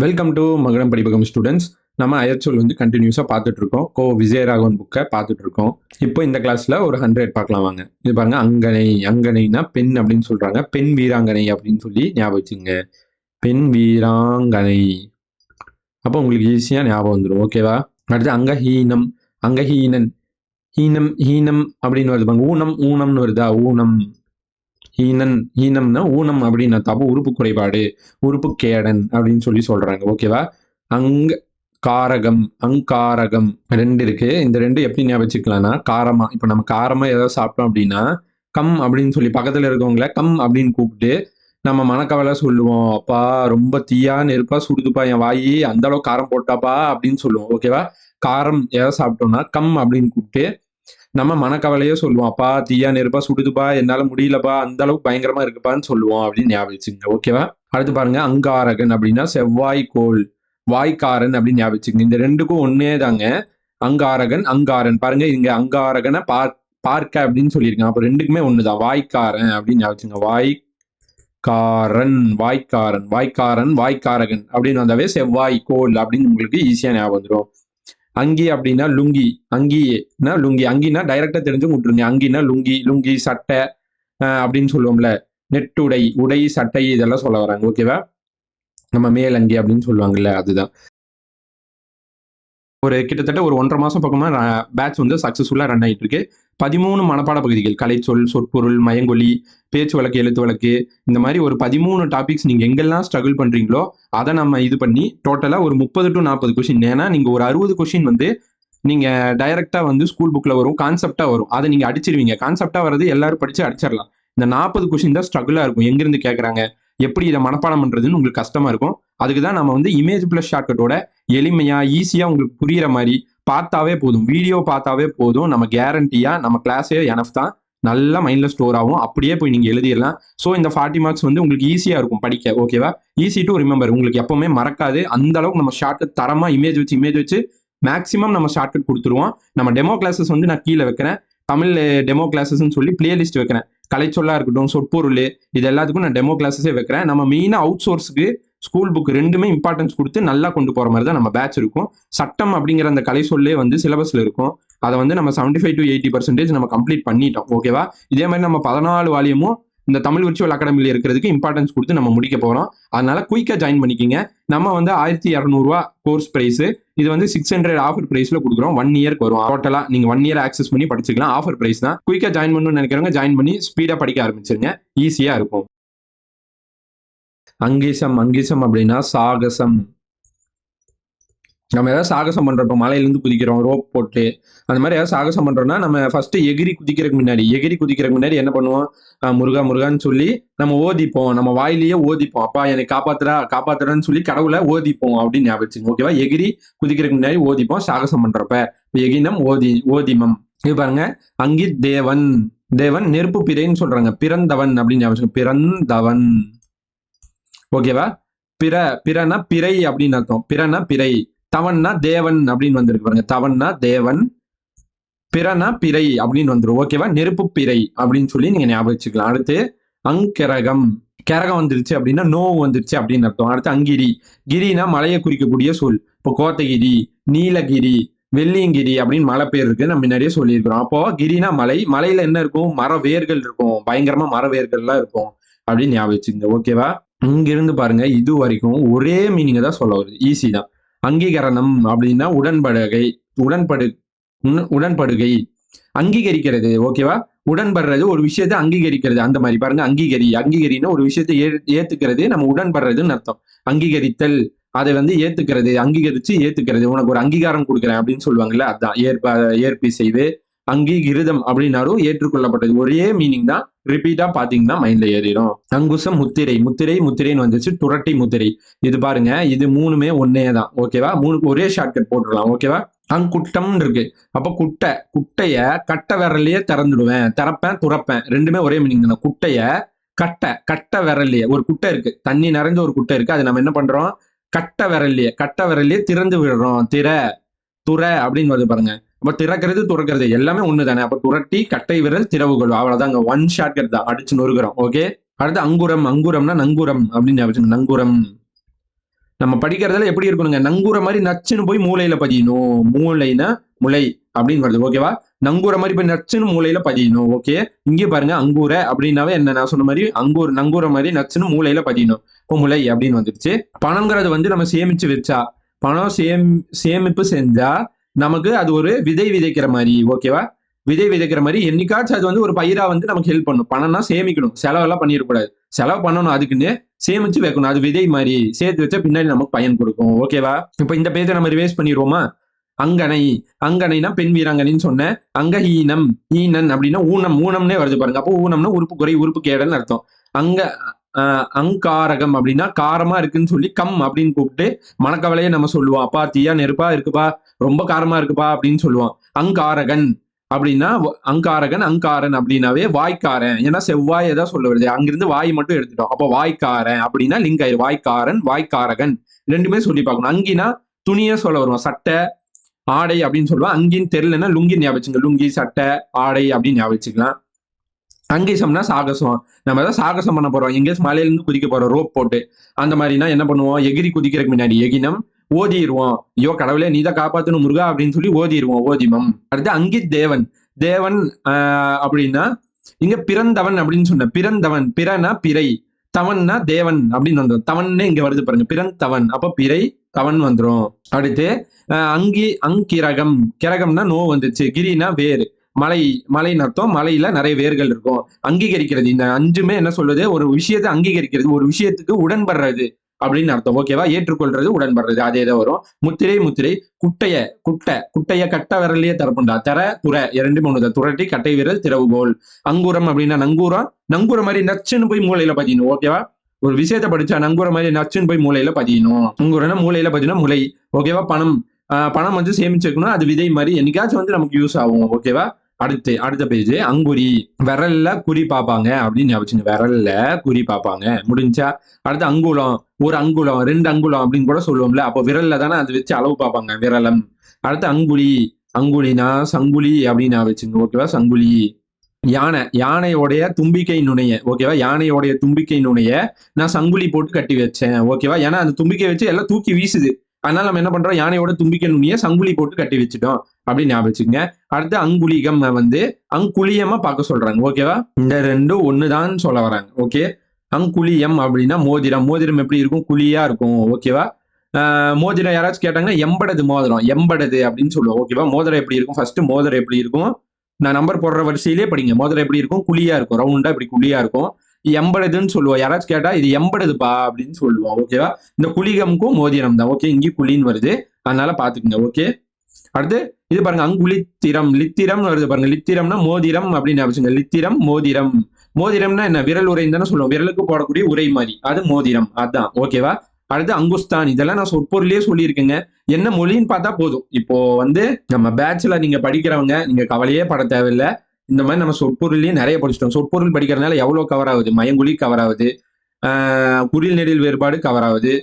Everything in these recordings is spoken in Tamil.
வெல்கம் டு மகுடம் படிப்பகம் ஸ்டூடெண்ட்ஸ். நம்ம அயற்சொல் கண்டினியூஸாக பார்த்துட்டு இருக்கோம். விஜயராகவன் புக்கை பார்த்துட்டு இருக்கோம். இப்போ இந்த கிளாஸ்ல ஒரு 100 பார்க்கலாம் வாங்க. இது பாருங்க, அங்கனை. அங்கனைனா பெண் அப்படின்னு சொல்றாங்க. பெண் வீராங்கனை அப்படின்னு சொல்லி ஞாபகம் வச்சுங்க. பெண் வீராங்கனை. அப்போ உங்களுக்கு ஈஸியாக ஞாபகம் வந்துடும். ஓகேவா? அடுத்து அங்கஹீனம். அங்கஹீனன். ஹீனம் ஹீனம் அப்படின்னு வருது பாருங்க. ஊனம் ஊனம்னு வருதா? ஊனம். ஹீனன். ஹீனம்னா ஊனம் அப்படின்னு அப்போ உறுப்பு குறைபாடு, உறுப்பு கேடன் அப்படின்னு சொல்லி சொல்றாங்க. ஓகேவா? அங்க காரகம், அங்காரகம் ரெண்டு இருக்கு. இந்த ரெண்டு எப்படி ஞாபகம் வச்சுக்கலாம்னா, காரமா இப்போ நம்ம காரமா ஏதாவது சாப்பிட்டோம் அப்படின்னா கம் அப்படின்னு சொல்லி பக்கத்துல இருக்கவங்கள கம் அப்படின்னு கூப்பிட்டு நம்ம மனக்கவலை சொல்லுவோம். அப்பா ரொம்ப தீயா நெருப்பா சுடுதுப்பா என் வாயி, அந்த அளவுக்கு காரம் போட்டாப்பா அப்படின்னு சொல்லுவோம். ஓகேவா? காரம் ஏதாவது சாப்பிட்டோம்னா கம் அப்படின்னு கூப்பிட்டு நம்ம மனக்கவலையே சொல்லுவோம். அப்பா தீயா நெருப்பா சுடுதுப்பா, என்னால முடியலப்பா, அந்த அளவுக்கு பயங்கரமா இருக்குப்பான்னு சொல்லுவோம் அப்படின்னு ஞாபகம் வச்சுங்க. ஓகேவா? அடுத்து பாருங்க, அங்காரகன் அப்படின்னா செவ்வாய்க்கோள், வாய்க்காரன் அப்படின்னு ஞாபகம் வச்சுங்க. இந்த ரெண்டுக்கும் ஒன்னே தாங்க. அங்காரகன் அங்காரன். பாருங்க, இங்க அங்காரகனை பார்க்க அப்படின்னு சொல்லியிருக்காங்க. அப்ப ரெண்டுக்குமே ஒண்ணுதான். வாய்க்காரன் அப்படின்னு ஞாபகம் வச்சுங்க. வாய்க்காரன், வாய்க்காரன், வாய்க்காரன், வாய்க்காரகன் அப்படின்னு வந்தாவே செவ்வாய்க்கோள் அப்படின்னு உங்களுக்கு ஈஸியா ஞாபகம் வந்துடும். அங்கி அப்படின்னா லுங்கி. அங்கினா லுங்கி. அங்கினா டைரக்டா தெரிஞ்சு விட்டுருங்க. அங்கினா லுங்கி, லுங்கி சட்டை அப்படின்னு சொல்லுவோம்ல. நெட்டுடை, உடை, சட்டை இதெல்லாம் சொல்ல வராங்க. ஓகேவா? நம்ம மேலங்கி அப்படின்னு சொல்லுவாங்கல்ல, அதுதான். ஒரு கிட்டத்தட்ட ஒரு 1.5 மாசம் பக்கமா பேட்ச் சக்சஸ்ஃபுல்லா ரன் ஆயிட்டு இருக்கு. 13 மனப்பாட பகுதிகள், கலைச்சொல், சொற்பொருள், மயங்கொலி, பேச்சு வழக்கு, எழுத்து வழக்கு, இந்த மாதிரி ஒரு 13 டாபிக்ஸ் நீங்க எங்கெல்லாம் ஸ்ட்ரகிள் பண்றீங்களோ அதை நம்ம இது பண்ணி டோட்டலா ஒரு 30 to 40 கொஸ்டின். ஏன்னா நீங்க ஒரு 60 கொஸ்டின் நீங்க டைரக்டா ஸ்கூல் புக்ல வரும், கான்செப்டா வரும். அதை நீங்க அடிச்சிருவீங்க. கான்செப்டா வர்றது எல்லாரும் படிச்சு அடிச்சிடலாம். இந்த 40 கொஸ்டின் தான் ஸ்ட்ரகிளா இருக்கும். எங்கிருந்து கேட்கறாங்க, எப்படி இதை மனப்பாடம் பண்றதுன்னு உங்களுக்கு கஷ்டமா இருக்கும். அதுக்கு தான் நம்ம இமேஜ் பிளஸ் ஷார்ட்கட்டோட எளிமையா ஈஸியா உங்களுக்கு புரியுற மாதிரி பார்த்தாவே போதும், வீடியோ பார்த்தாவே போதும். நம்ம கேரண்டியா நம்ம கிளாஸே எனஃப் தான். நல்லா மைண்ட்ல ஸ்டோர் ஆகும். அப்படியே போய் நீங்க எழுதிடலாம். ஸோ இந்த 40 மார்க்ஸ் உங்களுக்கு ஈஸியா இருக்கும் படிக்க. ஓகேவா? Easy to remember. உங்களுக்கு எப்பவுமே மறக்காது. அந்த அளவுக்கு நம்ம ஷார்ட்கட் தரமா இமேஜ் வச்சு மேக்ஸிமம் நம்ம ஷார்ட்கட் கொடுத்துருவோம். நம்ம டெமோ கிளாஸஸ் நான் கீழே வைக்கிறேன். தமிழ் டெமோ கிளாஸஸ்ன்னு சொல்லி பிளேலிஸ்ட் வைக்கிறேன். கலைச்சொல்லா இருக்கட்டும், சொற்பொருள், இது எல்லாத்துக்கும் நான் டெமோ கிளாஸஸே வைக்கிறேன். நம்ம மெயினா அவுட் சோர்ஸுக்கு ஸ்கூல் புக் ரெண்டுமே இம்பார்ட்டன்ஸ் கொடுத்து நல்லா கொண்டு போற மாதிரி தான் நம்ம பேட்ச் இருக்கும். சட்டம் அப்படிங்கிற அந்த கலை சொல்லே சிலபஸ்ல இருக்கும். அதை நம்ம 75 to 80% நம்ம கம்ப்ளீட் பண்ணிட்டோம். ஓகேவா? இதே மாதிரி நம்ம 14 வால்யூமும் இந்த தமிழ் விர்ச்சுவல் அகாடமியில் இருக்கிறதுக்கு இம்பார்ட்டன்ஸ் கொடுத்து நம்ம முடிக்க போறோம். அதனால குயிக்கா ஜாயின் பண்ணிக்கிங்க. நம்ம 1200 கோர்ஸ் பிரைஸ். இது 600 ஆஃபர் பிரைஸ்ல கொடுக்குறோம். 1 இயர்க்கு வரும். டோட்டலா நீங்க 1 இயர் ஆக்சஸ் பண்ணி படிச்சுக்கலாம். ஆஃபர் பிரைஸ் தான். குயிக்கா ஜாயின் பண்ணணும்னு நினைக்கிறவங்க ஜாயின் பண்ணி ஸ்பீடா படிக்க ஆரம்பிச்சிருங்க. ஈஸியா இருக்கும். அங்கிசம். அங்கிசம் அப்படின்னா சாகசம். நம்ம ஏதாவது சாகசம் பண்றப்ப மலையிலிருந்து குதிக்கிறோம் ரோப் போட்டு, அந்த மாதிரி ஏதாவது சாகசம் பண்றோம்னா நம்ம ஃபர்ஸ்ட் எகிரி குதிக்கிறதுக்கு முன்னாடி என்ன பண்ணுவோம்? முருகா முருகான்னு சொல்லி நம்ம ஓதிப்போம். நம்ம வாயிலேயே ஓதிப்போம். அப்பா என்னை காப்பாத்துறா காப்பாத்துறான்னு சொல்லி கடவுளை ஓதிப்போம் அப்படின்னு ஞாபகம். ஓகேவா? எகிரி குதிக்கிறதுக்கு முன்னாடி ஓதிப்போம் சாகசம் பண்றப்ப. எகினம் ஓதிமம். இது பாருங்க, அங்கி தேவன். தேவன் நெருப்பு பிறைன்னு சொல்றாங்க. பிறந்தவன் அப்படின்னு ஞாபகம். பிறந்தவன். ஓகேவா? பிறனா பிறை அப்படின்னு அர்த்தம். பிறனா பிறை. தவன்னா தேவன் அப்படின்னு வந்திருக்கு பாருங்க. தவன்னா தேவன், பிறனா பிறை அப்படின்னு வந்துடும். ஓகேவா? நெருப்பு பிறை அப்படின்னு சொல்லி நீங்க ஞாபகம் வச்சுக்கலாம். அடுத்து அங்கிரகம். கரகம் வந்துருச்சு அப்படின்னா நோவு வந்துருச்சு அப்படின்னு அர்த்தம். அடுத்து அங்கிரி. கிரினா மலையை குறிக்கக்கூடிய சொல். இப்போ கோத்தகிரி, நீலகிரி, வெள்ளியங்கிரி அப்படின்னு மலை பேர் இருக்கு. நம்ம முன்னாடியே சொல்லியிருக்கிறோம். அப்போ கிரினா மலை. மலையில என்ன இருக்கும்? மர வேர்கள் இருக்கும். பயங்கரமா மர வேர்கள்லாம் இருக்கும் அப்படின்னு ஞாபகம் வச்சுங்க. ஓகேவா? இங்கிருந்து பாருங்க, இது வரைக்கும் ஒரே மீனிங் தான் சொல்ல வருது. ஈஸி தான். அங்கீகரணம் அப்படின்னா உடன்படுகை, அங்கீகரிக்கிறது. ஓகேவா? உடன்படுறது, ஒரு விஷயத்தை அங்கீகரிக்கிறது. அந்த மாதிரி பாருங்க, அங்கீகரின்னா ஒரு விஷயத்தை ஏத்துக்கிறது. நம்ம உடன்படுறதுன்னு அர்த்தம். அங்கீகரித்தல், அதை ஏத்துக்கிறது, அங்கீகரிச்சு ஏத்துக்கிறது. உனக்கு ஒரு அங்கீகாரம் கொடுக்குறேன் அப்படின்னு சொல்லுவாங்கல்ல, அதுதான் ஏற்பிசைவு. அங்கீகிருதம் அப்படின்னாலும் ஏற்றுக்கொள்ளப்பட்டது. ஒரே மீனிங் தான். ரிப்பீட்டா பாத்தீங்கன்னா மைண்ட்ல ஏறிடும். அங்குசம் முத்திரை. முத்திரைன்னு வந்துச்சு. துரட்டி முத்திரை. இது பாருங்க, இது மூணுமே ஒன்னே தான். ஓகேவா? மூணுக்கு ஒரே ஷார்ட்கட் போட்டுடலாம். ஓகேவா? அங்குட்டம் இருக்கு. அப்ப குட்டைய கட்ட விரலையே திறந்துடுவேன். திறப்பேன், துறப்பேன். ரெண்டுமே ஒரே மீனிங் தானே. குட்டைய கட்ட விரலையே, ஒரு குட்டை இருக்கு, தண்ணி நிறைஞ்ச ஒரு குட்டை இருக்கு. அது நம்ம என்ன பண்றோம்? கட்ட விரலையே திறந்து விடுறோம். துற அப்படின்னு வந்து பாருங்க. அப்ப திறக்கிறது துறக்கிறது எல்லாமே ஒண்ணு தானே. அப்ப துரட்டி, கட்டை விரல், திறவுகள். அவ்வளவுதாங்க. ஒன் ஷார்ட்கட் தான். அடிச்சு நொறுக்கிறோம். ஓகே. அடுத்து அங்குரம்னா நங்குரம் அப்படின்னு ஞாபகம். நங்குரம். நம்ம படிக்கிறதுல எப்படி இருக்கணுங்க, நங்கூர மாதிரி நச்சுன்னு போய் மூளையில பதியணும். மூளைனா முளை அப்படின்னு வருது. ஓகேவா? நங்கூர மாதிரி போய் நச்சுன்னு மூளையில பதியணும். ஓகே. இங்கே பாருங்க, அங்கூர அப்படின்னாவே என்ன, நான் சொன்ன மாதிரி நங்கூர மாதிரி நச்சுன்னு மூளையில பதியணும். இப்போ முளை அப்படின்னு வந்துருச்சு. பணம்ங்கிறது வந்து நம்ம சேமிச்சு வச்சா, பணம் சேமிப்பு செஞ்சா நமக்கு அது ஒரு விதை விதைக்கிற மாதிரி. ஓகேவா? விதை விதைக்கிற மாதிரி என்னைக்காச்சும் அது வந்து ஒரு பயிரா வந்து நமக்கு ஹெல்ப் பண்ணும். பணம்னா சேமிக்கணும், செலவெல்லாம் பண்ணிடக்கூடாது. செலவு பண்ணணும், அதுக்குன்னு சேமிச்சு வைக்கணும். அது விதை மாதிரி சேர்த்து வச்சா பின்னாடி நமக்கு பயன் கொடுக்கும். ஓகேவா? இப்ப இந்த பேஜை நம்ம ரிவைஸ் பண்ணிடுவோமா? அங்கனை, அங்கனைனா பெண் வீராங்கனைன்னு சொன்னேன். அங்கஹீனம், ஈனன் அப்படின்னா ஊனம், ஊனம்னே வருது பாருங்க. அப்போ ஊனம்னா உறுப்பு குறை, உறுப்பு கேடன்னு அர்த்தம். அங்க அங்காரகம் அப்படின்னா காரமா இருக்குன்னு சொல்லி கம் அப்படின்னு கூப்பிட்டு மனக்கவலையே நம்ம சொல்லுவோம். அப்பா தீயா நெருப்பா இருக்குப்பா, ரொம்ப காரமா இருக்குப்பா அப்படின்னு சொல்லுவோம். அங்காரகன் அப்படின்னா அங்காரகன், அங்காரன் அப்படின்னாவே வாய்க்காரன். ஏன்னா செவ்வாய் ஏதாவது சொல்ல வருது, அங்கிருந்து வாய் மட்டும் எடுத்துட்டோம். அப்போ வாய்க்காரன் அப்படின்னா லிங்காயிரு, வாய்க்காரன், வாய்க்காரகன் ரெண்டுமே சொல்லி பார்க்கணும். அங்கினா துணியே சொல்ல வருவோம், சட்டை ஆடை அப்படின்னு சொல்லுவோம். அங்கின்னு தெரியலன்னா லுங்கி ஞாபகிச்சுங்க, லுங்கி சட்டை ஆடை அப்படின்னு ஞாபகிச்சுக்கலாம். அங்கீசம்னா சாகசம், நம்ம ஏதாவது சாகசம் பண்ண போறோம், எங்கேயாச்சும் மலையில இருந்து குதிக்க போறோம் ரோப் போட்டு, அந்த மாதிரினா என்ன பண்ணுவோம், எகிரி குதிக்கிறதுக்கு முன்னாடி எகினம் ஓதிடுவோம். ஐயோ கடவுளே நீதான் காப்பாத்தணும் முருகா அப்படின்னு சொல்லி ஓதிடுவோம், ஓதிமம். அடுத்து அங்கித் தேவன், தேவன் அப்படின்னா இங்க பிறந்தவன் அப்படின்னு சொன்ன, பிறந்தவன், பிறனா பிறை, தவன்னா தேவன் அப்படின்னு வந்துடும். தவன்னே இங்க வருது பாருங்க, பிறந்தவன், அப்ப பிறை தவன் வந்துடும். அடுத்து அங்கிரகம், கிரகம்னா நோ வந்துச்சு, கிரினா வேறு, மலை, மலைன்னு அர்த்தம். மலையில நிறைய வேர்கள் இருக்கும். அங்கீகரிக்கிறது, இந்த அஞ்சுமே என்ன சொல்லுது, ஒரு விஷயத்தை அங்கீகரிக்கிறது, ஒரு விஷயத்துக்கு உடன்படுறது அப்படின்னு அர்த்தம். ஓகேவா? ஏற்றுக்கொள்றது, உடன்படுறது, அதே தான் வரும். முத்திரை, முத்திரை, குட்டைய கட்ட விரலையே தரப்புண்டா, துறை இரண்டு மூணு துரட்டி கட்டை விரல் திறவுகோல். அங்குரம் அப்படின்னா நங்கூரம், நங்கூர மாதிரி நச்சுன்னு போய் மூளையில பதியணும். ஓகேவா? ஒரு விஷயத்தை படிச்சா நங்கூர மாதிரி நச்சுன்னு போய் மூளையில பதியணும். அங்குரம்னா மூளையில பதினா முளை. ஓகேவா? பணம் வந்து சேமிச்சு வைக்கணும், அது விதை மாதிரி என்னைக்காச்சும் வந்து நமக்கு யூஸ் ஆகும். ஓகேவா? அடுத்த பேஜ் அங்குரி, விரல்ல குறி பார்ப்பாங்க அப்படின்னு ஞாபகம், விரல்ல குறி பார்ப்பாங்க. முடிஞ்சா அடுத்து அங்குலம், ஒரு அங்குலம், ரெண்டு அங்குலம் அப்படின்னு கூட சொல்லுவோம்ல, அப்போ விரல்ல தானே அது வச்சு அளவு பார்ப்பாங்க, விரலம். அடுத்து அங்குலி, அங்குலினா சங்குலி அப்படின்னு ஞாபகம். ஓகேவா? சங்குலி. யானையோடைய தும்பிக்கை நுனைய, ஓகேவா? யானையோடைய தும்பிக்கை நுனைய நான் சங்குலி போட்டு கட்டி வச்சேன். ஓகேவா? ஏன்னா அந்த தும்பிக்கை வச்சு எல்லாம் தூக்கி வீசுது, அதனால நம்ம என்ன பண்றோம், யானையோட தும்பிக்கை நுனிய சங்குலி போட்டு கட்டி வச்சுட்டோம் அப்படின்னு ஞாபகம். அடுத்து அங்குலிகம் வந்து அங்குலியமா பார்க்க சொல்றாங்க. ஓகேவா? இந்த ரெண்டும் ஒண்ணுதான் சொல்ல வராங்க. ஓகே. அங்குலியம் அப்படின்னா மோதிரம், மோதிரம் எப்படி இருக்கும், குழியா இருக்கும். ஓகேவா? மோதிரம் யாராச்சும் கேட்டாங்கன்னா எம்படது மோதிரம், எம்படது அப்படின்னு சொல்லுவோம். ஓகேவா? மோதிரம் எப்படி இருக்கும், ஃபர்ஸ்ட் மோதிரம் எப்படி இருக்கும், நான் நம்பர் போடுற வரிசையிலே படிங்க. மோதிரம் எப்படி இருக்கும், குழியா இருக்கும், ரவுண்டா இப்படி குழியா இருக்கும். எம்படுதுன்னு சொல்லுவோம். யாராச்சும் கேட்டா இது எம்படுதுப்பா அப்படின்னு சொல்லுவோம். ஓகேவா? இந்த குளிகமுக்கும் மோதிரம் தான். ஓகே, இங்கே குழின்னு வருது, அதனால பாத்துக்கங்க. ஓகே. அடுத்து இது பாருங்க, அங்குலித்திரம், லித்திரம் வருது பாருங்க. லித்திரம்னா மோதிரம் அப்படின்னு ஞாபகம். லித்திரம், மோதிரம். மோதிரம்னா என்ன, விரல் உரைன்னு தானே சொல்லுவோம், விரலுக்கு போடக்கூடிய உரை மாதிரி, அது மோதிரம், அதான். ஓகேவா? அடுத்து அங்குஸ்தான், இதெல்லாம் நான் சொற்பொருளே சொல்லியிருக்கேங்க. என்ன மொழின்னு பார்த்தா போதும். இப்போ வந்து நம்ம பேட்ச்ல நீங்க படிக்கிறவங்க, நீங்க கவலையே பட தேவையில்லை. இந்த மாதிரி நம்ம சொற்பொருள்லயே நிறைய படிச்சிட்டோம். சொற்பொருள் படிக்கிறதுனால எவ்வளவு கவர் ஆகுது, மயங்குழி கவர் ஆகுது, குறில் நெடில் வேறுபாடு கவர் ஆகுது,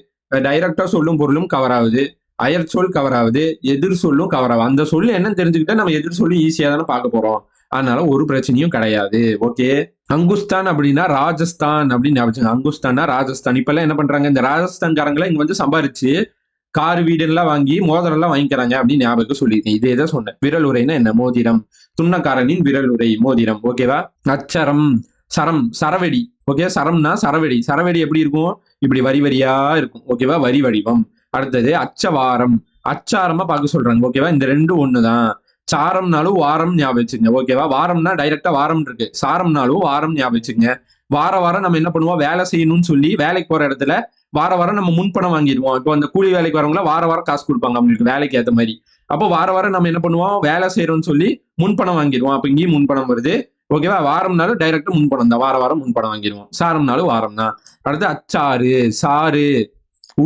டைரக்டா சொல்லும் பொருளும் கவர் ஆகுது, அயற் சொல் கவர் ஆகுது, எதிர் சொல்லும் கவர் ஆகுது. அந்த சொல்லு என்ன தெரிஞ்சுக்கிட்டா நம்ம எதிர் சொல்லி ஈஸியா தானே பார்க்க போறோம், அதனால ஒரு பிரச்சனையும் கிடையாது. ஓகே. அங்குஸ்தான் அப்படின்னா ராஜஸ்தான் அப்படின்னு ஞாபகம். அங்குஸ்தான்னா ராஜஸ்தான். இப்ப எல்லாம் என்ன பண்றாங்க, இந்த ராஜஸ்தான்காரங்களை இங்க வந்து சம்பாரிச்சு கார் வீடு எல்லாம் வாங்கி மோதிரம் எல்லாம் வாங்கிக்கிறாங்க அப்படின்னு ஞாபகம் சொல்லியிருக்கேன். இதே தான் சொன்னேன். விரல் உரைன்னா என்ன, மோதிரம். துண்ணக்காரனின் விரல் உரை மோதிரம். ஓகேவா? அச்சரம், சரம், சரவெடி. ஓகே, சரம்னா சரவெடி. சரவெடி எப்படி இருக்கும், இப்படி வரி வரியா இருக்கும். ஓகேவா? வரி வடிவம். அடுத்தது அச்சவாரம், அச்சாரமா பார்க்க சொல்றாங்க. ஓகேவா? இந்த ரெண்டும் ஒண்ணுதான். சாரம்னாலும் வாரம் ஞாபகம் வச்சுங்க. ஓகேவா? வாரம்னா டைரக்டா வாரம் இருக்கு, சாரம்னாலும் வாரம் ஞாபகம் வச்சுங்க. வாரம் நம்ம என்ன பண்ணுவோம், வேலை செய்யணும்னு சொல்லி வேலைக்கு போற இடத்துல வாரம் நம்ம முன்பணம் வாங்கிடுவோம். இப்போ அந்த கூலி வேலைக்கு வரவங்கள வாரம் காசு கொடுப்பாங்க அவங்களுக்கு வேலைக்கு ஏற்ற மாதிரி. அப்போ வாரம் நம்ம என்ன பண்ணுவோம், வேலை செய்யறோம்னு சொல்லி முன்பணம் வாங்கிடுவோம். அப்ப இங்கேயும் முன்பணம் வருது. ஓகேவா? வாரம்னாலும் டைரக்டா முன்பணம் தான், வாரம் முன்பணம் வாங்கிடுவோம். சாரம்னாலும் வாரம் தான். அடுத்து அச்சாறு, சாறு,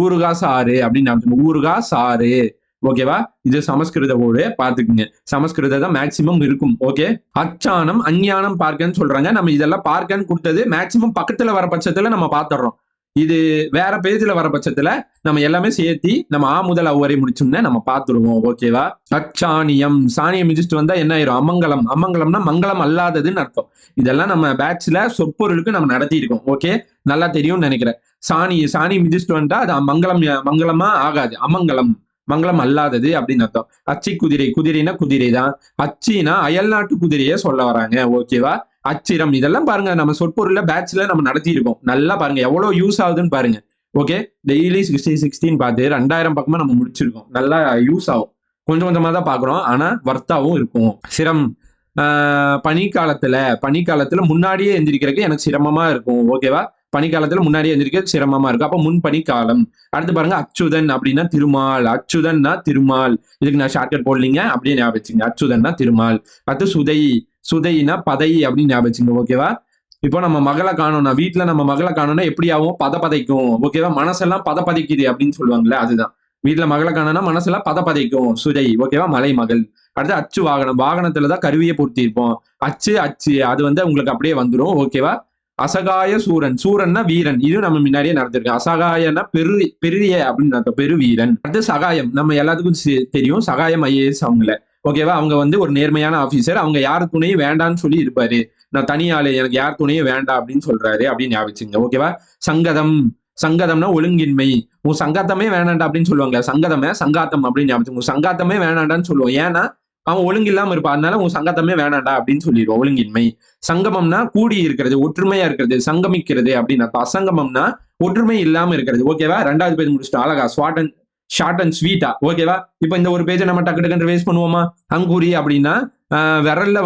ஊறுகா சாறு அப்படின்னு, ஊறுகா சாறு. ஓகேவா? இது சமஸ்கிருத போர்டு, பாத்துக்குங்க. சமஸ்கிருத தான் மேக்சிமம் இருக்கும். ஓகே. அச்சானம், அஞ்ஞானம் பார்க்கன்னு சொல்றாங்க. நம்ம இதெல்லாம் பார்க்கன்னு கொடுத்தது மேக்சிமம் பக்கத்துல வர பட்சத்துல நம்ம பாத்துறோம். இது வேற பேஜ்ல வர பட்சத்துல நம்ம எல்லாமே சேர்த்தி நம்ம ஆ முதல் அவ் வரை முடிச்சோம்னா நம்ம பார்த்துருவோம். ஓகேவா? அச்சாணியம், சாணியம் மிதிச்சுட்டு வந்தா என்ன ஆயிரும்? அமங்கலம். அமங்கலம்னா மங்களம் அல்லாததுன்னு அர்த்தம். இதெல்லாம் நம்ம பேட்ச்ல சொற்பொருளுக்கு நம்ம நடத்தி இருக்கோம். ஓகே, நல்லா தெரியும்னு நினைக்கிறேன். சாணி மிதிச்சுட்டு வந்துட்டா அது மங்களமா ஆகாது, அமங்கலம், மங்களம் அல்லாதது அப்படின்னு அர்த்தம். அச்சி குதிரை, குதிரைனா குதிரை தான். அச்சினா அயல்நாட்டு குதிரையை சொல்ல வராங்க. ஓகேவா? அச்சிரம், இதெல்லாம் பாருங்க நம்ம சொற்பொருள்ல பேட்ச்ல நம்ம நடத்தி இருக்கோம். நல்லா பாருங்க எவ்வளவு யூஸ் ஆகுதுன்னு பாருங்க. ஓகே, டெய்லி 16 பார்த்து 2000 பக்கமா நம்ம முடிச்சிருக்கோம். நல்லா யூஸ் ஆகும். கொஞ்சம் கொஞ்சமா தான் பாக்குறோம், ஆனா வர்த்தாவும் இருக்கும். சிரம், பனிக்காலத்துல முன்னாடியே எந்திரிக்கிறதுக்கு எனக்கு சிரமமா இருக்கும். ஓகேவா? பனிக்காலத்துல முன்னாடியே எந்திரிக்க சிரமமா இருக்கும். அப்ப முன் பனிக்காலம். அடுத்து பாருங்க அச்சுதன் அப்படின்னா திருமால். அச்சுதன்னா திருமால். இதுக்கு நான் ஷார்ட்கட் போடலீங்க, அப்படியே ஞாபகம் வச்சுங்க. அச்சுதன்னா திருமால். அடுத்து சுதை. சுதைனா பதை அப்படின்னு ஞாபகம் வச்சுங்க. ஓகேவா? இப்போ நம்ம மகளை காணோம்னா, வீட்டுல நம்ம மகளை காணோம்னா எப்படி ஆகும்? பதைக்கும். ஓகேவா? மனசெல்லாம் பதைக்குது அப்படின்னு சொல்லுவாங்கல்ல, அதுதான். வீட்டுல மகளை காணோம்னா மனசெல்லாம் பதைக்கும். சுதை. ஓகேவா? மலை மகள். அடுத்து அச்சு வாகனம். வாகனத்துலதான் கருவியை பொருத்தி இருப்போம். அச்சு அது உங்களுக்கு அப்படியே வந்துடும். ஓகேவா? அசகாய சூரன். சூரன்னா வீரன். இது நம்ம முன்னாடியே நடத்திருக்கோம். அசகாயன்னா பெரிய அப்படின்னு அர்த்தம், பெருவீரன். அடுத்து சகாயம். நம்ம எல்லாத்துக்கும் தெரியும், சகாயம் ஐஏஎஸ் அவங்கள. ஓகேவா? அவங்க ஒரு நேர்மையான ஆபீசர். அவங்க யார் துணையும் வேண்டான்னு சொல்லி இருப்பாரு. நான் தனியாளு, எனக்கு யார் துணையும் வேண்டாம் அப்படின்னு சொல்றாரு அப்படின்னு ஞாபகிச்சுங்க. ஓகேவா? சங்கதம். சங்கதம்னா ஒழுங்கின்மை. உன் சங்காத்தமே வேணாண்டா அப்படின்னு சொல்லுவாங்க. சங்காத்தம் அப்படின்னு ஞாபகம். உன் சங்காத்தமே வேணாண்டான்னு சொல்லுவோம். ஏன்னா அவன் ஒழுங்கு இல்லாம இருப்பான், அதனால உன் சங்கத்தமே வேணாண்டா அப்படின்னு சொல்லிடுவோம். ஒழுங்கின்மை. சங்கமம்னா கூடி இருக்கிறது, ஒற்றுமையா இருக்கிறது, சங்கமிக்கிறது அப்படின்னு அர்த்தம். அசங்கமம்னா ஒற்றுமை இல்லாம இருக்கிறது. ஓகேவா? 2வது பேஜ் முடிச்சிட்டோம். அழகா ஷார்ட் அண்ட் ஸ்வீட்டா. ஓகேவா? இப்ப இந்த ஒரு பேஜை நம்ம டக்கு டக்குன்னு ரிவைஸ் பண்ணுவோமா? அங்குரி அப்படின்னா விரல்ல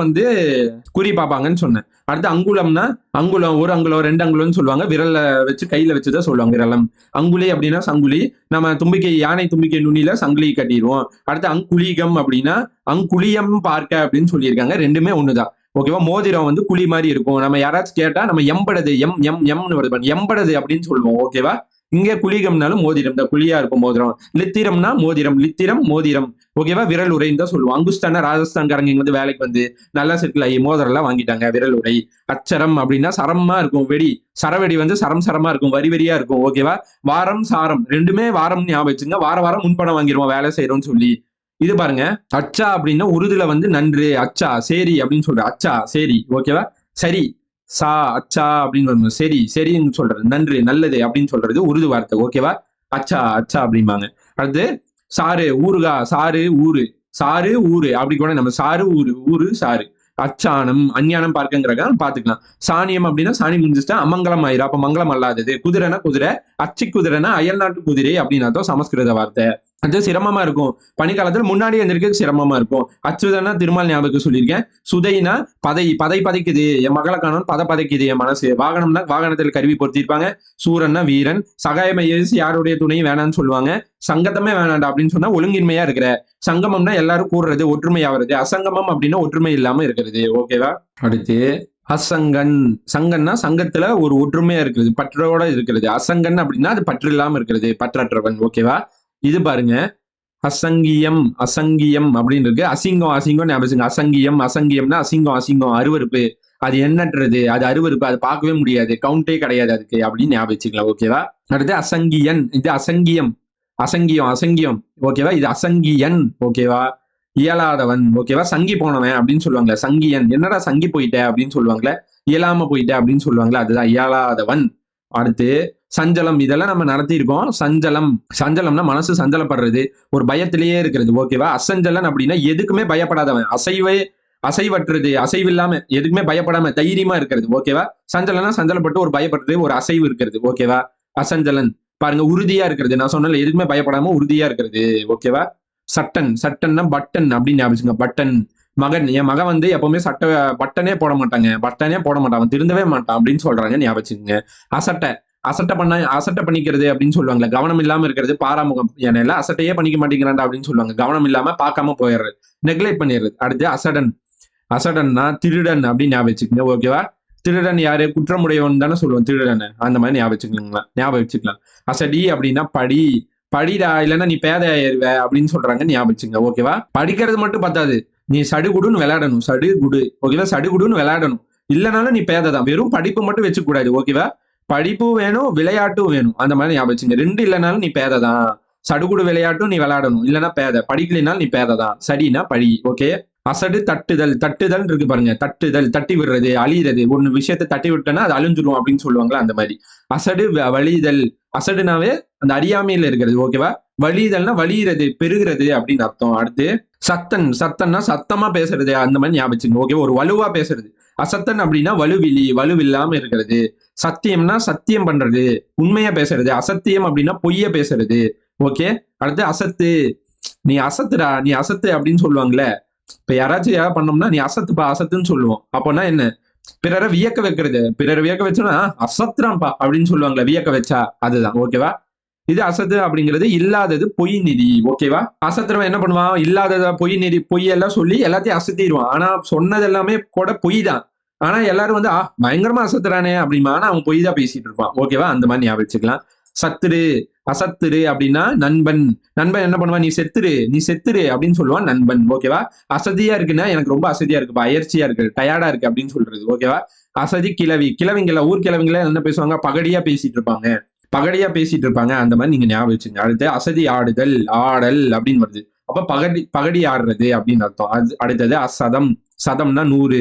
குறி பார்ப்பாங்கன்னு சொன்னேன். அடுத்து அங்குலம்னா அங்குலம், ஒரு அங்குலம் 2 அங்குலம்னு சொல்லுவாங்க. விரல்ல வச்சு கையில வச்சுதான் சொல்லுவாங்க விரலம். அங்குலி அப்படின்னா சங்குலி. நம்ம தும்பிக்கை, யானை தும்பிக்கை நுனியில சங்கிலி கட்டிடுவோம். அடுத்து அங்குலீகம் அப்படின்னா அங்குலியம் பார்க்க அப்படின்னு சொல்லியிருக்காங்க. ரெண்டுமே ஒண்ணுதான். ஓகேவா? மோதிரம் குழி மாதிரி இருக்கும். நம்ம யாராச்சும் கேட்டா நம்ம எம்படது, எம்னு வருது, எம்படது அப்படின்னு சொல்லுவோம். ஓகேவா? இங்க குளிகம்னாலும் மோதிரம், இந்த குழியா இருக்கும் மோதிரம். லித்திரம்னா மோதிரம், லித்திரம் மோதிரம். ஓகேவா? விரல் உரைன்னு தான் சொல்லுவோம். அங்குஸ்தான ராஜஸ்தான்காரங்க இங்க வேலைக்கு நல்லா செட்டில் ஆகி மோதிரம் எல்லாம் வாங்கிட்டாங்க. விரல் உரை. அச்சரம் அப்படின்னா சரமா இருக்கும். சரவெடி சரம் சரமா இருக்கும், வரி வரியா இருக்கும். ஓகேவா? வாரம் சாரம், ரெண்டுமே வாரம் ஞாபகம் வச்சுங்க. வாரம் முன்பணம் வாங்கிடுவோம் வேலை செய்யறோம்னு சொல்லி. இது பாருங்க, அச்சா அப்படின்னா உருதுல நன்று, அச்சா சரி அப்படின்னு சொல்ற. அச்சா சரி. ஓகேவா? சரி, சா அச்சா அப்படின்னு வரணும். சரின்னு சொல்றது, நன்று நல்லது அப்படின்னு சொல்றது உருது வார்த்தை. ஓகேவா? அச்சா அப்படிம்பாங்க. அடுத்து சாறு, ஊருகா. சாறு ஊரு அப்படி கூட நம்ம சாறு ஊரு சாறு. அச்சானம் அஞ்ஞானம் பார்க்கங்கிறத பாத்துக்கலாம். சாணியம் அப்படின்னா சாணி முடிஞ்சுட்டா அமங்கலம் ஆயிரும். அப்ப மங்களம் அல்லாதது. குதிரைனா குதிரை. அச்சு குதிரைனா அயல்நாட்டு குதிரை அப்படின்னு சமஸ்கிருத வார்த்தை. அது சிரமமா இருக்கும். பனிக்காலத்துல முன்னாடி எந்திரிக்க சிரமமா இருக்கும். அச்சுதனா திருமால் ஞாபகம் சொல்லியிருக்கேன். சுதைனா பதைக்குது, என் மகளை காணும் பதைக்குது என் மனசு. வாகனம்னா வாகனத்தில் கருவி பொருத்திருப்பாங்க. சூரன்னா வீரன். சகாயமை யாருடைய துணையும் வேணான்னு சொல்லுவாங்க. சங்கத்தமே வேணாண்டா அப்படின்னு சொன்னா ஒழுங்கின்மையா இருக்கிற. சங்கமம்னா எல்லாரும் கூடுறது, ஒற்றுமையாவது. அசங்கமம் அப்படின்னா ஒற்றுமை இல்லாம இருக்கிறது. ஓகேவா? அடுத்து அசங்கன். சங்கன்னா சங்கத்துல ஒரு ஒற்றுமையா இருக்கிறது, பற்றோட இருக்கிறது. அசங்கன் அப்படின்னா அது பற்று இல்லாம இருக்கிறது, பற்றற்றவன். ஓகேவா? இது பாருங்க, அசங்கியம் அப்படின்னு இருக்கு. அசிங்கம் ஞாபகம். அசங்கியம்னா அசிங்கம் அருவருப்பு. அது எண்ணற்றது, அது அருவருப்பு, அது பார்க்கவே முடியாது, கவுண்டே கிடையாது அதுக்கு அப்படின்னு ஞாபகம் வச்சுக்கலாம். ஓகேவா? அடுத்து அசங்கியன். இது அசங்கியம். ஓகேவா? இது அசங்கியன். ஓகேவா? இயலாதவன். ஓகேவா? சங்கி போனவன் அப்படின்னு சொல்லுவாங்களே, சங்கியன். என்னடா சங்கி போயிட்ட அப்படின்னு சொல்லுவாங்களே, இயலாம போயிட்ட அப்படின்னு சொல்லுவாங்களே, அதுதான் இயலாதவன். அடுத்து சஞ்சலம். இதெல்லாம் நம்ம நடத்தியிருக்கோம். சஞ்சலம்னா மனசு சஞ்சலப்படுறது, ஒரு பயத்திலேயே இருக்கிறது. ஓகேவா? அசஞ்சலன் அப்படின்னா எதுக்குமே பயப்படாதவன், அசைவற்றது, அசைவில்லாம எதுக்குமே பயப்படாம தைரியமா இருக்கிறது. ஓகேவா? சஞ்சலனா சஞ்சலப்பட்டு ஒரு பயப்படுறது, ஒரு அசைவு இருக்கிறது. ஓகேவா? அசஞ்சலன். பாருங்க, உறுதியா இருக்கிறது. நான் சொன்னல, எதுக்குமே பயப்படாம உறுதியா இருக்கிறது. ஓகேவா? சட்டன்னா பட்டன் அப்படின்னு ஞாபகம். பட்டன். மகன். என் மகன் எப்பவுமே பட்டனே போட மாட்டான், திருந்தவே மாட்டான் அப்படின்னு சொல்றாங்க ஞாபகம். அசட்டை பண்ணிக்கிறது அப்படின்னு சொல்லுவாங்க. கவனம் இல்லாம இருக்கிறது, பாராமுகம். ஏன்னா அசட்டையே பண்ணிக்க மாட்டேங்கிறான்டா அப்படின்னு சொல்லுவாங்க. கவனம் இல்லாம பார்க்காம போயிடுறது, நெக்லெக்ட் பண்ணிடுறது. அடுத்து அசடன்னா திருடன் அப்படின்னு ஞாபகம். ஓகேவா? திருடன் யாரு? குற்றமுடையவன் தானே சொல்லுவோம் திருடன். அந்த மாதிரி ஞாபகம் வச்சுக்கலாம். அசடி அப்படின்னா படிடா, இல்லைன்னா நீ பேதையாயிருவ அப்படின்னு சொல்றாங்க ஞாபகம். ஓகேவா? படிக்கிறது மட்டும் பத்தாது, நீ சடுகுடுன்னு விளையாடணும். ஓகேவா? சடுகுடுன்னு விளையாடணும். இல்லைனாலும் நீ பேதை தான். வெறும் படிப்பு மட்டும் வச்சுக்க கூடாது. ஓகேவா? படிப்பும் வேணும் விளையாட்டும் வேணும். அந்த மாதிரி ஞாபகம் வச்சுங்க. 2 இல்லைனாலும் நீ பேதை தான். சடுகுடு விளையாட்டும் நீ விளையாடணும். இல்லைன்னா பேதை. படிக்கலைனாலும் நீ பேதை தான். சரின்னா படி. ஓகே. அசடு தட்டுதல். தட்டுதல் இருக்கு பாருங்க. தட்டுதல், தட்டி விடுறது, அழியிறது. ஒண்ணு விஷயத்தை தட்டி விட்டனா அது அழிஞ்சிரும் அப்படின்னு சொல்லுவாங்களா அந்த மாதிரி. அசடு வழிதல். அசடுனாவே அந்த அறியாமையில இருக்கிறது. ஓகேவா? வழிதல்னா வழியிறது, பெருகிறது அப்படின்னு அர்த்தம். அடுத்து சத்தன். சத்தன்னா சத்தமா பேசுறது அந்த மாதிரி ஞாபகம் வச்சுங்க. ஓகே. ஒரு வலுவா பேசுறது. அசத்தன் அப்படின்னா வலுவிலி, வலுவில்லாம இருக்கிறது. சத்தியம்னா சத்தியம் பண்றது, உண்மையா பேசுறது. அசத்தியம் அப்படின்னா பொய்ய பேசுறது. ஓகே. அடுத்து அசத்து. நீ அசத்துடா, நீ அசத்து அப்படின்னு சொல்லுவாங்கல்ல. இப்ப யாராச்சும் யாராவது பண்ணோம்னா நீ அசத்துப்பா, அசத்துன்னு சொல்லுவோம். அப்போனா என்ன? பிறரை வியக்க வைக்கிறது. பிறரை வியக்க வச்சோன்னா அசத்துறான்ப்பா அப்படின்னு சொல்லுவாங்களே, வியக்க வச்சா அதுதான். ஓகேவா? இது அசத்து அப்படிங்கிறது இல்லாதது பொய் நிதி. ஓகேவா? அசத்துறவன் என்ன பண்ணுவான்? இல்லாதத பொய் நிதி, பொய் எல்லாம் சொல்லி எல்லாத்தையும் அசத்திடுவான். ஆனா சொன்னது எல்லாமே கூட பொய் தான். ஆனா எல்லாரும் வந்து பயங்கரமா அசத்துறானே அப்படிமா, ஆனா அவன் பொய் தான் பேசிட்டு இருப்பான். ஓகேவா? அந்த மாதிரி ஞாபகம் வச்சுக்கலாம். சத்துரு, அசத்துரு அப்படின்னா நண்பன். நண்பன் என்ன பண்ணுவான்? நீ செத்துரு, நீ செத்துரு அப்படின்னு சொல்லுவான் நண்பன். ஓகேவா? அசதியா இருக்குன்னா எனக்கு ரொம்ப அசதியா இருக்குப்பா, அயற்சியா இருக்கு, டயர்டா இருக்கு அப்படின்னு சொல்றது. ஓகேவா? அசதி கிளவி. கிளவிங்கள ஊர் கிளவிங்கள என்ன பேசுவாங்க? பகடியா பேசிட்டு இருப்பாங்க. பகடியா பேசிட்டு இருப்பாங்க. அந்த மாதிரி நீங்க ஞாபகம் வச்சுங்க. அடுத்து அசதி ஆடுதல், ஆடல் அப்படின்னு வருது. அப்ப பகடி பகடி ஆடுறது அப்படின்னு அர்த்தம். அடுத்தது அசதம். சதம்னா 100.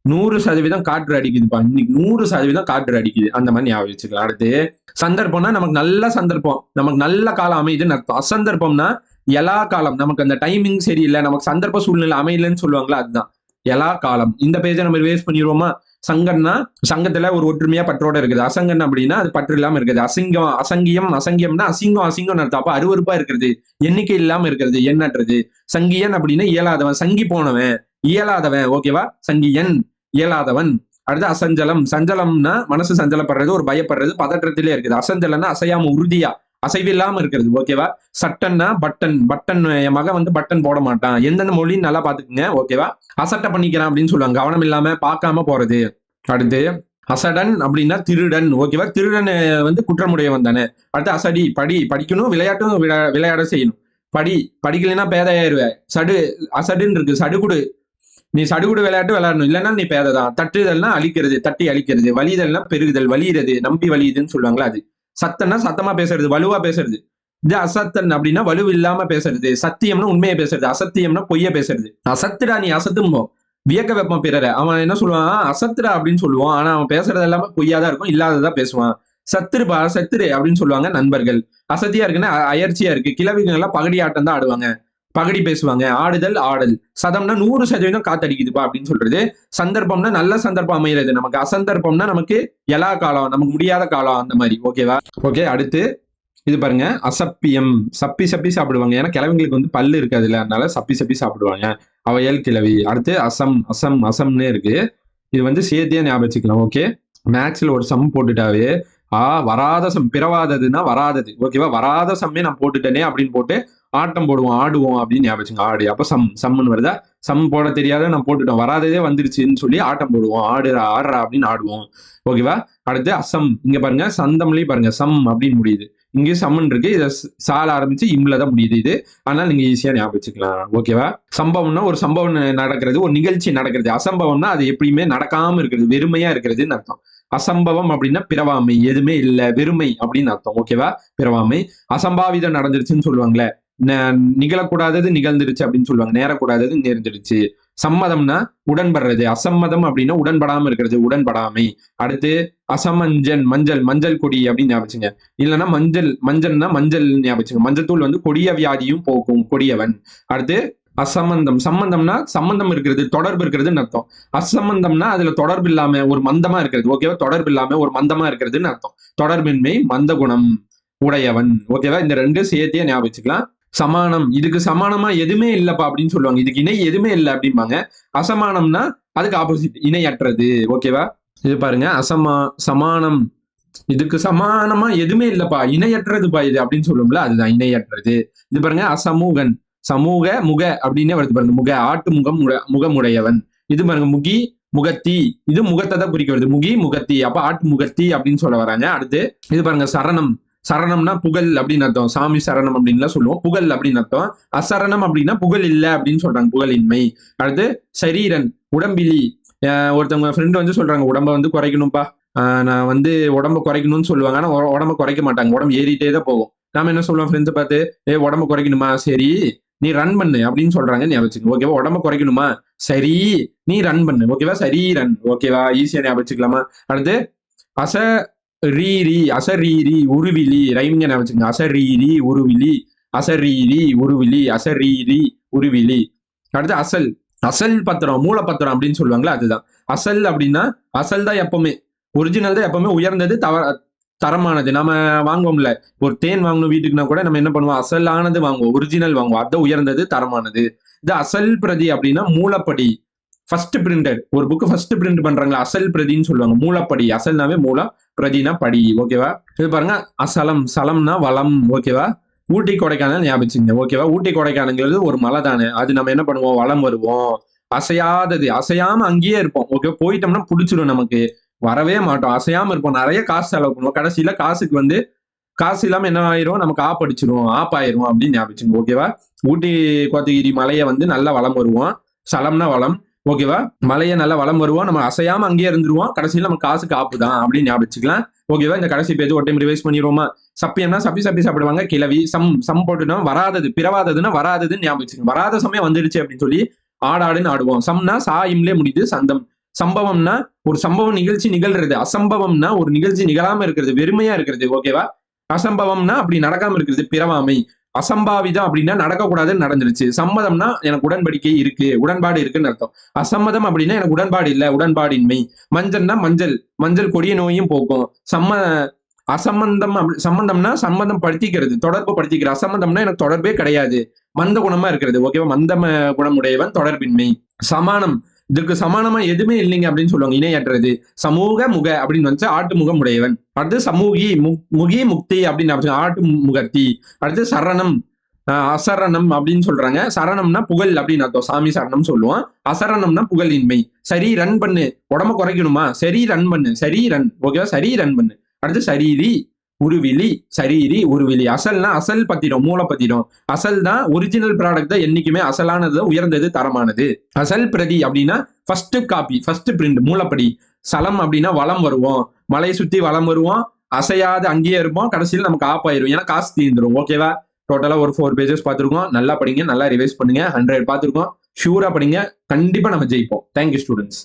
100% காற்று அடிக்குதுப்பா. இன்னைக்கு 100% காற்று அடிக்குது. அந்த மாதிரி ஞாபகம் வச்சுக்கலாம். அடுத்து சந்தர்ப்பம்னா நமக்கு நல்ல சந்தர்ப்பம், நமக்கு நல்ல காலம் அமையுதுன்னு அர்த்தம். அசந்தர்ப்பம்னா எலா காலம், நமக்கு அந்த டைமிங் சரியில்லை, நமக்கு சந்தர்ப்ப சூழ்நிலை அமையலன்னு சொல்லுவாங்களா, அதுதான் எலா காலம். இந்த பேஜை நம்ம வேஸ்ட் பண்ணிடுவோமா? சங்கம்னா சங்கத்துல ஒரு ஒற்றுமையா பற்றோட இருக்குது. அசங்கன் அப்படின்னா அது பற்று இல்லாம இருக்குது. அசிங்கம், அசங்கியம், அசங்கியம்னா அசிங்கம், அசிங்கம் அர்த்தம். அப்ப அருவருப்பா இருக்கிறது, எண்ணிக்கை இல்லாம இருக்கிறது, எண்ணற்றது. சங்கியன் அப்படின்னா இயலாதவன், சங்கி போனவன், இயலாதவன். ஓகேவா? சங்கியன், இயலாதவன். அடுத்து அசஞ்சலம். சஞ்சலம்னா மனசு சஞ்சலப்படுறது, ஒரு பயப்படுறது, பதற்றத்திலே இருக்குது. அசஞ்சலம்னா அசையாம உறுதியா, அசைவில்லாம இருக்கிறது. ஓகேவா? சட்டன்னா பட்டன். பட்டன் என் மகன் வந்து பட்டன் போட மாட்டான். எந்தெந்த மொழின்னு நல்லா பாத்துக்குங்க. ஓகேவா? அசட்டை பண்ணிக்கிறான் அப்படின்னு சொல்லுவாங்க. கவனம் இல்லாம பார்க்காம போறது. அடுத்து அசடன் அப்படின்னா திருடன். ஓகேவா? திருடன் வந்து குற்றமுடையவன் தானே. அடுத்து அசடி. படி, படிக்கணும், விளையாட்டும் விளையாட செய்யணும். படி, படிக்கலைன்னா பேதையாயிருவேன். அசடுன்னு இருக்கு. சடுகுடு. நீ சடுகுடு விளையாட்டு விளையாடணும், இல்லைன்னா நீ பேதைதான். தட்டுதல்னா அழிக்கிறது, தட்டி அழிக்கிறது. வலிதல்னா பெருகுதல், வலிகிறது, நம்பி வலியுதுன்னு சொல்லுவாங்களா அது. சத்தம்னா சத்தமா பேசுறது, வலுவா பேசுறது. இது அசத்தன் அப்படின்னா வலு இல்லாம பேசுறது. சத்தியம்னா உண்மையை பேசுறது, அசத்தியம்னா பொய்ய பேசுறது. அசத்துடா நீ அசத்தும்போ, வியக்க வைப்பான் பிறரை. அவன் என்ன சொல்லுவான்? அசத்துடா அப்படின்னு சொல்லுவான். ஆனா அவன் பேசுறது எல்லாமே பொய்யாதான் இருக்கும், இல்லாததான் பேசுவான். சத்துருப்பா, சத்துரு அப்படின்னு சொல்லுவாங்க நண்பர்கள். அசத்தியா இருக்குன்னா அயற்சியா இருக்கு. கிழவிகள் எல்லாம் பகடி ஆட்டம் தான் ஆடுவாங்க, பகடி பேசுவாங்க. ஆடுதல், ஆடல். சதம்னா 100% காத்தடிக்குதுப்பா அப்படின்னு சொல்றது. சந்தர்ப்பம்னா நல்ல சந்தர்ப்பம் அமைகிறது நமக்கு. அசந்தர்ப்பம்னா நமக்கு எல்லா காலம், நமக்கு முடியாத காலம், அந்த மாதிரி. ஓகேவா? ஓகே. அடுத்து இது பாருங்க, அசப்பியம். சப்பி சப்பி சாப்பிடுவாங்க. ஏன்னா கிழவிங்களுக்கு வந்து பல்லு இருக்காதுல்ல, அதனால சப்பி சப்பி சாப்பிடுவாங்க. அவையல் கிழவி. அடுத்து அசம். அசம்னே இருக்கு. இது வந்து சேர்த்தியா ஞாபகம் வச்சுக்கலாம். ஓகே. மேக்ஸ்ல ஒரு சம் போட்டுட்டாவே வராத சம், பிறவாததுன்னா வராதது. ஓகேவா? வராத சம்மே நான் போட்டுட்டேனே அப்படின்னு போட்டு ஆட்டம் போடுவோம், ஆடுவோம் அப்படின்னு ஞாபகம் வச்சுங்க. ஆடு. அப்ப சம்னு வருதா? சம் போட தெரியாத நான் போட்டுட்டோம், வராததே வந்துருச்சுன்னு சொல்லி ஆட்டம் போடுவோம், ஆடுறா அப்படின்னு ஆடுவோம். ஓகேவா? அடுத்து அசம். இங்க பாருங்க, சந்தம்லயும் பாருங்க சம் அப்படின்னு முடியுது. இங்கேயும் சம்மன் இருக்கு. இதை சால ஆரம்பிச்சு இம்ல தான் முடியுது இது. அதனால நீங்க ஈஸியா ஞாபகம் வச்சுக்கலாம். ஓகேவா? சம்பவம்னா ஒரு சம்பவம் நடக்கிறது, ஒரு நிகழ்ச்சி நடக்கிறது. அசம்பவம்னா அது எப்படியுமே நடக்காம இருக்கிறது, வெறுமையா இருக்கிறதுன்னு அர்த்தம். அசம்பவம் அப்படின்னா பிறவாமை, எதுவுமே இல்ல, வெறுமை அப்படின்னு அர்த்தம். ஓகேவா? பிறவாமை. அசம்பாவிதம் நடந்துருச்சுன்னு சொல்லுவாங்களே, நிகழக்கூடாதது நிகழ்ந்துருச்சு அப்படின்னு சொல்லுவாங்க, நேரக்கூடாதது நேர்ந்துருச்சு. சம்மதம்னா உடன்படுறது. அசம்மதம் அப்படின்னா உடன்படாம இருக்கிறது, உடன்படாமை. அடுத்து அசமஞ்சன். மஞ்சள் கொடி அப்படின்னு ஞாபகம். இல்லைன்னா மஞ்சள்னா மஞ்சள் ஞாபகம். மஞ்சத்தூள் வந்து கொடிய வியாதியும் போக்கும், கொடியவன். அடுத்து அசம்பந்தம். சம்பந்தம்னா சம்பந்தம் இருக்கிறது, தொடர்பு இருக்கிறதுன்னு அர்த்தம். அசம்பந்தம்னா அதுல தொடர்பு இல்லாம ஒரு மந்தமா இருக்கிறது. ஓகேவா? தொடர்பு இல்லாம ஒரு மந்தமா இருக்கிறதுன்னு அர்த்தம். தொடர்பின்மை, மந்த குணம் உடையவன். ஓகேவா? இந்த ரெண்டு சேர்த்தியா ஞாபகம் வச்சுக்கலாம். சமானம். இதுக்கு சமானமா எதுவுமே இல்லப்பா அப்படின்னு சொல்லுவாங்க. இதுக்கு இணை எதுவுமே இல்லை அப்படிம்பாங்க. அசமானம்னா அதுக்கு ஆப்போசிட், இணையற்றது. ஓகேவா? இது பாருங்க, சமானம். இதுக்கு சமானமா எதுவுமே இல்லப்பா, இணையற்றதுப்பா இது அப்படின்னு சொல்லுவோம்ல, அதுதான் இணையற்றது. இது பாருங்க, அசமூகன். சமூக முக அப்படின்னே வருது பாருங்க. முக, ஆட்டு முகம், முகமுடையவன். இது பாருங்க, முகி முகத்தி. இது முகத்தை தான் குறிக்க வருது, முகி முகத்தி. அப்ப ஆட்டு முகத்தி அப்படின்னு சொல்ல வராங்க. அடுத்து இது பாருங்க, சரணம். சரணம்னா புகழ் அப்படின்னு அர்த்தம். சாமி சரணம் அப்படின்லாம் சொல்லுவோம், புகழ் அப்படின்னு அர்த்தம். அசரணம் அப்படின்னா புகழ் இல்ல அப்படின்னு சொல்றாங்க, புகழின்மை. அடுத்து சரீரன், உடம்பிலி. ஒருத்தவங்க ஃப்ரெண்ட் வந்து சொல்றாங்க, உடம்ப வந்து குறைக்கணும்ப்பா, நான் வந்து உடம்ப குறைக்கணும்னு சொல்லுவாங்க. ஆனா உடம்ப குறைக்க மாட்டாங்க. உடம்பு ஏறிட்டே தான் போகும். நாம என்ன சொல்லுவோம் ஃப்ரெண்ட்ஸ பார்த்து, உடம்ப குறைக்கணுமா? சரி, நீ ரன் பண்ணு அப்படின்னு சொல்றாங்க ஞாபகம் வச்சுக்கங்க. ஓகேவா? உடம்ப குறைக்கணுமா? சரி, நீ ரன் பண்ணு. ஓகேவா? சரி ரன். ஓகேவா? ஈஸியா ஞாபகம் வச்சுக்கலாமா? அடுத்து அச ரீரி, அசரீரி, உருவிலி. ரைமிங்க ஞாபகம் வச்சுக்கங்க. அசரீரி, உருவிலி, அசரீரி, உருவிலி, அசரீரி, உருவிலி. அடுத்து அசல். அசல் பத்திரம், மூலப்பத்திரம் அப்படின்னு சொல்லுவாங்களா அதுதான். அசல் அப்படின்னா, அசல் தான் எப்பவுமே ஒரிஜினல் தான் எப்பவுமே உயர்ந்தது, தரமானது. நம்ம வாங்குவோம்ல, ஒரு தேன் வாங்கணும் வீட்டுக்குன்னா கூட நம்ம என்ன பண்ணுவோம்? அசலானது வாங்குவோம். ஒரிஜினல் வாங்குவோம். அதான் உயர்ந்தது, தரமானது. இது அசல் பிரதி அப்படின்னா மூலப்படி. First printed. ஒரு புக் ஃபர்ஸ்ட் பிரிண்ட் பண்றாங்களா, அசல் பிரதின்னு சொல்லுவாங்க. மூலப்படி. அசல்னாவே மூலம், பிரதினா படி. ஓகேவா? இது பாருங்க, அசலம். சலம்னா வளம். ஓகேவா? ஊட்டி கொடைக்கானல் ஞாபகம் வச்சுக்கங்க. ஓகேவா? ஊட்டி கொடைக்கானல்ங்கிறது ஒரு மலை தானே. அது நம்ம என்ன பண்ணுவோம்? வலம் வருவோம். அசையாதது. அசையாம அங்கேயே இருப்போம். ஓகே, போயிட்டோம்னா புடிச்சிடும் நமக்கு. வரவே மாட்டோம். அசையாம இருப்போம். நிறைய காசு செலவு பண்ணுவோம். கடைசியில காசுக்கு வந்து காசு இல்லாம என்ன ஆயிரும்? நமக்கு ஆப்படிச்சிரும். ஆப்பாயிரும் அப்படின்னு ஞாபகம் வச்சுக்கங்க. ஓகேவா? ஊட்டி கோத்தகிரி மலைய வந்து நல்லா வலம் வருவோம். சலம்னா வளம். ஓகேவா? மலைய நல்லா வலம் வருவோம். நம்ம அசையாம அங்கேயே இருந்துருவோம். கடைசியில நம்ம காசுக்கு ஆப்பு தான் அப்படின்னு ஞாபகம் வச்சுக்கலாம். ஓகேவா? இந்த கடைசி பேஜ் ஒரு டைம் ரிவைஸ் பண்ணிடுவோமா? சப்பியம்னா சப்பி சப்பி சாப்பிடுவாங்க. கிளவி. சம் போட்டுனா வராதது. பிறவாததுன்னா வராததுன்னு ஞாபகம் வச்சுக்கோங்க. வராத சமயம் வந்துடுச்சு அப்படின்னு சொல்லி ஆடாடுன்னு ஆடுவோம். சம்னா சா இம்லே முடியுது. சந்தம். சம்பவம்னா ஒரு சம்பவம் நிகழ்ச்சி நிகழ்றது. அசம்பவம்னா ஒரு நிகழ்ச்சி நிகழாம இருக்கிறது, வெறுமையா இருக்கிறது. ஓகேவா? அசம்பவம்னா அப்படி நடக்காம இருக்கிறது, பிறவாமை. அசம்பாவிதம் அப்படின்னா நடக்கக்கூடாதுன்னு நடந்துருச்சு. சம்மதம்னா எனக்கு உடன்படிக்கை இருக்கு, உடன்பாடு இருக்குன்னு அர்த்தம். அசம்மதம் அப்படின்னா எனக்கு உடன்பாடு இல்ல, உடன்பாடின்மை. மஞ்சள்னா மஞ்சள். மஞ்சள் கொடிய நோயும் போக்கும். அசம்பந்தம் சம்பந்தம்னா சம்பந்தம் படுத்திக்கிறது, தொடர்பு படுத்திக்கிறது. அசம்பந்தம்னா எனக்கு தொடர்பே கிடையாது, மந்த குணமா இருக்கிறது. ஓகேவா? மந்தம குணமுடையவன், தொடர்பின்மை. சமானம். இதுக்கு சமானமா எதுவுமே இல்லைங்க அப்படின்னு சொல்லுவாங்க. இணையற்றது. சமூக முக அப்படின்னு வந்து ஆட்டு முகம் உடையவன். அடுத்து சமூகி, முகி முக்தி அப்படின்னு ஆட்டு முகத்தி. அடுத்து சரணம். அசரணம் அப்படின்னு சொல்றாங்க. சரணம்னா புகழ் அப்படின்னு அர்த்தம். சாமி சரணம் சொல்லுவோம். அசரணம்னா புகழின்மை. சரி ரன் பண்ணு. உடம்ப குறைக்கணுமா? சரி ரன் பண்ணு. சரி ரன். ஓகேவா? சரி ரன் பண்ணு. அடுத்து சரீரி, உருவிலி. சரீரி, உருவிலி. அசல்னா அசல் பத்திரம், மூல பத்திரம். அசல் தான் ஒரிஜினல் ப்ராடக்ட் தான் என்னைக்குமே அசலானது, உயர்ந்தது, தரமானது. அசல் பிரதி அப்படின்னா ஃபர்ஸ்ட் காப்பி, ஃபர்ஸ்ட் பிரிண்ட், மூலப்படி. சலம் அப்படின்னா வலம் வருவோம். மலையை சுத்தி வலம் வருவோம். அசையாது அங்கேயே இருப்போம். கடைசியில் நமக்கு ஆப் ஆயிரும். ஏன்னா காசு தீர்ந்துரும். ஓகேவா? டோட்டலா ஒரு 4 பேஜஸ் பார்த்திருக்கோம். நல்லா படிங்க, நல்லா ரிவைஸ் பண்ணுங்க. 100 பார்த்திருக்கோம். ஷூரா படிங்க. கண்டிப்பா நம்ம ஜெயிப்போம். Thank you students.